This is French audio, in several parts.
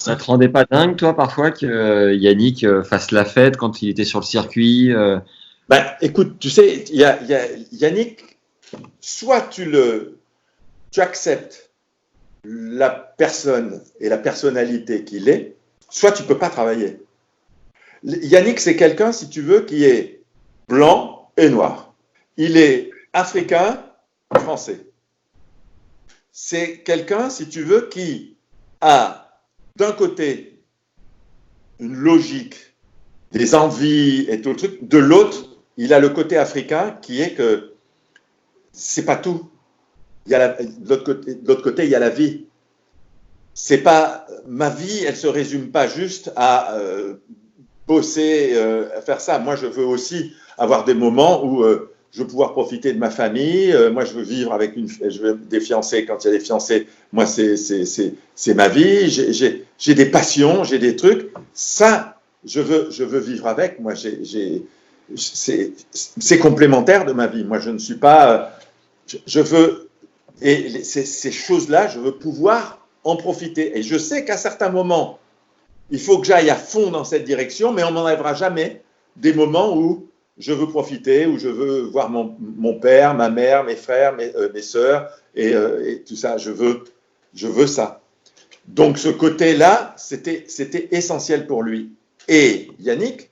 Ça te rendait pas dingue, toi, parfois, que Yannick fasse la fête quand il était sur le circuit Ben, écoute, tu sais, Yannick, soit tu acceptes la personne et la personnalité qu'il est, soit tu peux pas travailler. Yannick, c'est quelqu'un, si tu veux, qui est blanc et noir. Il est africain, français. C'est quelqu'un, si tu veux, qui a d'un côté une logique, des envies et tout le truc, de l'autre, il a le côté africain qui est que c'est pas tout. De l'autre côté, il y a la vie. C'est pas ma vie, elle se résume pas juste à bosser, à faire ça. Moi, je veux aussi avoir des moments où je veux pouvoir profiter de ma famille. Moi, je veux vivre avec je veux des fiancés. Quand il y a des fiancés, moi, c'est ma vie. J'ai des passions, j'ai des trucs. Ça, je veux vivre avec. Moi, c'est complémentaire de ma vie. Moi, je ne suis pas. Je veux. Et ces choses-là, je veux pouvoir en profiter. Et je sais qu'à certains moments, il faut que j'aille à fond dans cette direction, mais on m'enlèvera jamais des moments où je veux profiter, où je veux voir mon père, ma mère, mes frères, mes sœurs, et tout ça. Je veux ça. Donc ce côté-là, c'était essentiel pour lui. Et Yannick,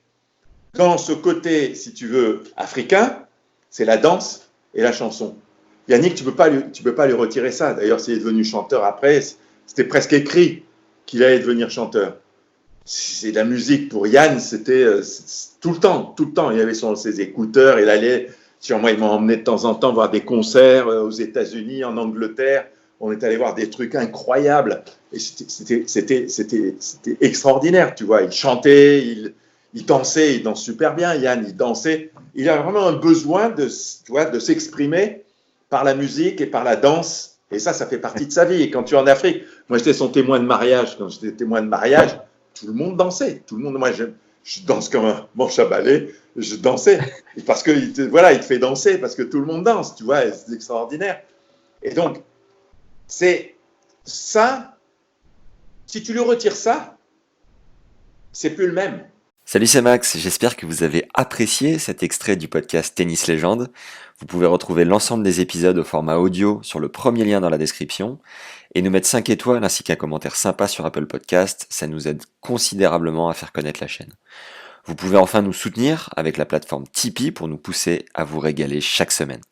dans ce côté, si tu veux, africain, c'est la danse et la chanson. Yannick, tu peux pas lui retirer ça. D'ailleurs, s'il est devenu chanteur après, c'était presque écrit qu'il allait devenir chanteur. C'est de la musique pour Yann, c'était tout le temps. Il avait ses écouteurs, il allait, sur moi, il m'a emmené de temps en temps voir des concerts aux États-Unis, en Angleterre. On est allé voir des trucs incroyables. Et c'était extraordinaire, tu vois. Il chantait, il dansait, il danse super bien, Yann, il dansait. Il a vraiment un besoin de s'exprimer par la musique et par la danse. Et ça fait partie de sa vie. Et quand tu es en Afrique, moi j'étais son témoin de mariage, quand j'étais témoin de mariage, tout le monde dansait. Tout le monde, moi je danse comme un manche à balai, je dansais. Et parce que il te fait danser, parce que tout le monde danse, tu vois, c'est extraordinaire. Et donc, c'est ça, si tu lui retires ça, c'est plus le même. Salut, c'est Max, j'espère que vous avez apprécié cet extrait du podcast Tennis Légende. Vous pouvez retrouver l'ensemble des épisodes au format audio sur le premier lien dans la description et nous mettre 5 étoiles ainsi qu'un commentaire sympa sur Apple Podcast, ça nous aide considérablement à faire connaître la chaîne. Vous pouvez enfin nous soutenir avec la plateforme Tipeee pour nous pousser à vous régaler chaque semaine.